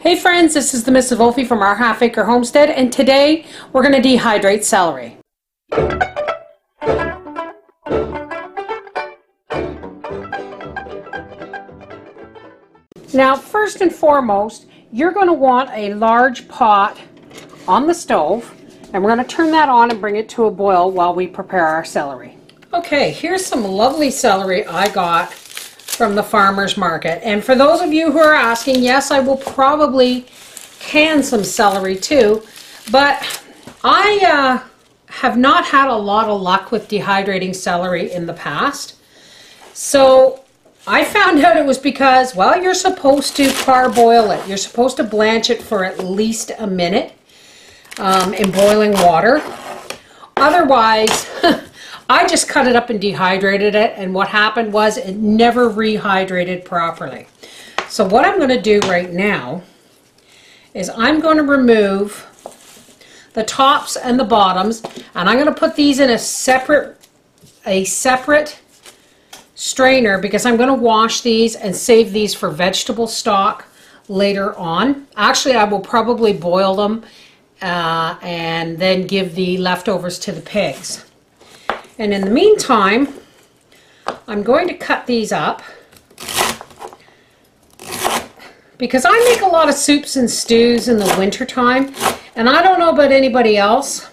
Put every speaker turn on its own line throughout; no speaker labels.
Hey friends, this is the Mrs. Wolfie from Our Half Acre Homestead, and today we're going to dehydrate celery. Now first and foremost, you're going to want a large pot on the stove, and we're going to turn that on and bring it to a boil while we prepare our celery. Okay, here's some lovely celery I got from the farmer's market. And for those of you who are asking, yes, I will probably can some celery too, but I have not had a lot of luck with dehydrating celery in the past. So I found out it was because, well, you're supposed to parboil it. You're supposed to blanch it for at least a minute in boiling water. Otherwise, I just cut it up and dehydrated it, and what happened was it never rehydrated properly. So what I'm going to do right now is I'm going to remove the tops and the bottoms, and I'm going to put these in a separate strainer because I'm going to wash these and save these for vegetable stock later on. Actually, I will probably boil them and then give the leftovers to the pigs. And in the meantime, I'm going to cut these up because I make a lot of soups and stews in the winter time, and I don't know about anybody else,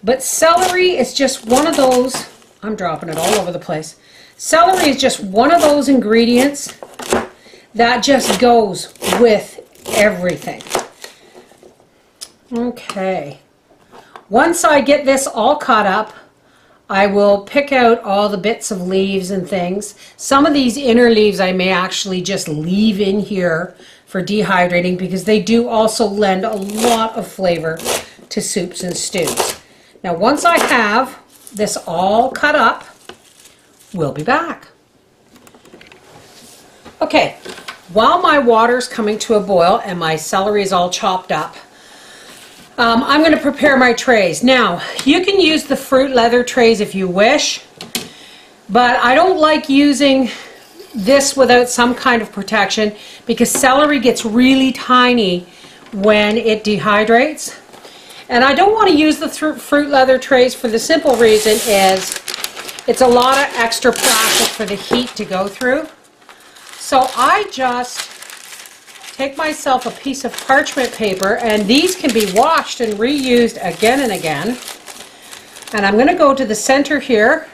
but celery is just one of those, I'm dropping it all over the place. Celery is just one of those ingredients that just goes with everything. Okay. Once I get this all cut up, I will pick out all the bits of leaves and things. Some of these inner leaves I may actually just leave in here for dehydrating because they do also lend a lot of flavor to soups and stews. Now once I have this all cut up, we'll be back. Okay, while my water's coming to a boil and my celery is all chopped up, I'm going to prepare my trays. Now, you can use the fruit leather trays if you wish, but I don't like using this without some kind of protection because celery gets really tiny when it dehydrates. And I don't want to use the fruit leather trays for the simple reason is it's a lot of extra plastic for the heat to go through. So I just take myself a piece of parchment paper, and these can be washed and reused again and again. And I'm going to go to the center here,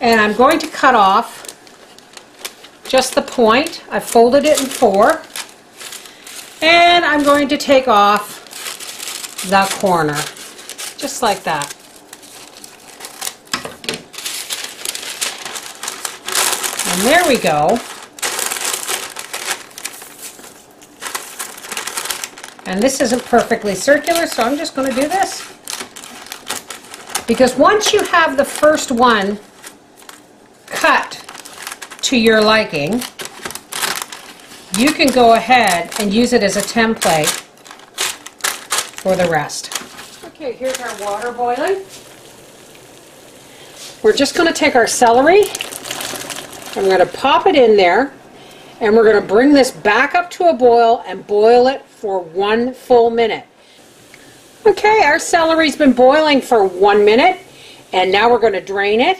and I'm going to cut off just the point. I folded it in 4, and I'm going to take off the corner, just like that. And there we go. And this isn't perfectly circular, so I'm just going to do this. Because once you have the first one cut to your liking, you can go ahead and use it as a template for the rest. Okay, here's our water boiling. We're just going to take our celery, and we're going to pop it in there, and we're going to bring this back up to a boil and boil it for 1 full minute. Okay, our celery's been boiling for 1 minute, and now we're going to drain it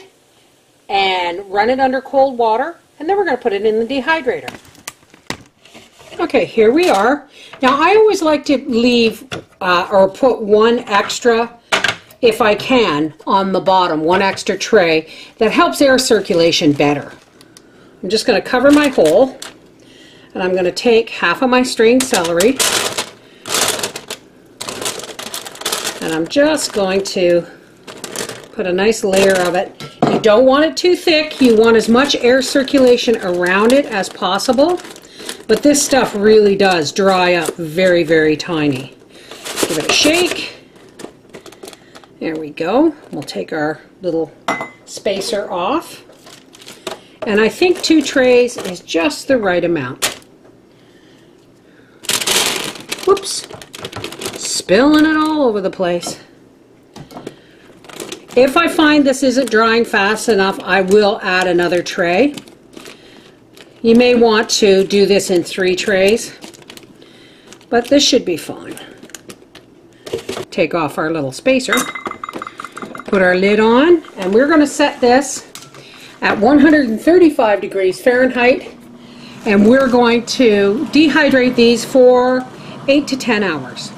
and run it under cold water, and then we're going to put it in the dehydrator. Okay, here we are. Now I always like to leave or put 1 extra, if I can, on the bottom, 1 extra tray. That helps air circulation better. I'm just going to cover my hole, and I'm going to take half of my strained celery, and I'm just going to put a nice layer of it. You don't want it too thick. You want as much air circulation around it as possible, but this stuff really does dry up very, very tiny. Give it a shake. There we go. We'll take our little spacer off. And I think 2 trays is just the right amount. Whoops. Spilling it all over the place. If I find this isn't drying fast enough, I will add another tray. You may want to do this in 3 trays, but this should be fine. Take off our little spacer, put our lid on, and we're going to set this at 135 degrees Fahrenheit, and we're going to dehydrate these for 8 to 10 hours.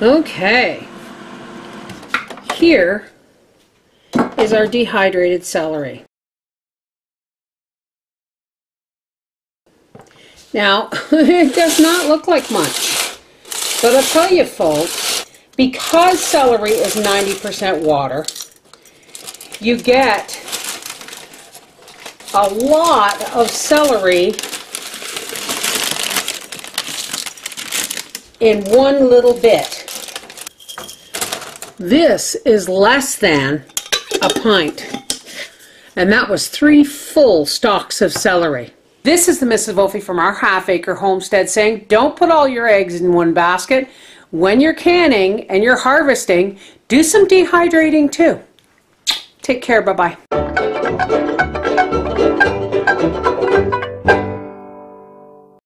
Okay, here is our dehydrated celery. Now, it does not look like much, but I'll tell you folks, because celery is 90% water, you get a lot of celery in one little bit. This is less than a pint, and that was 3 full stalks of celery. This is the Mrs. Wolfie from Our Half Acre Homestead saying, don't put all your eggs in one basket. When you're canning and you're harvesting, do some dehydrating too. Take care, bye-bye.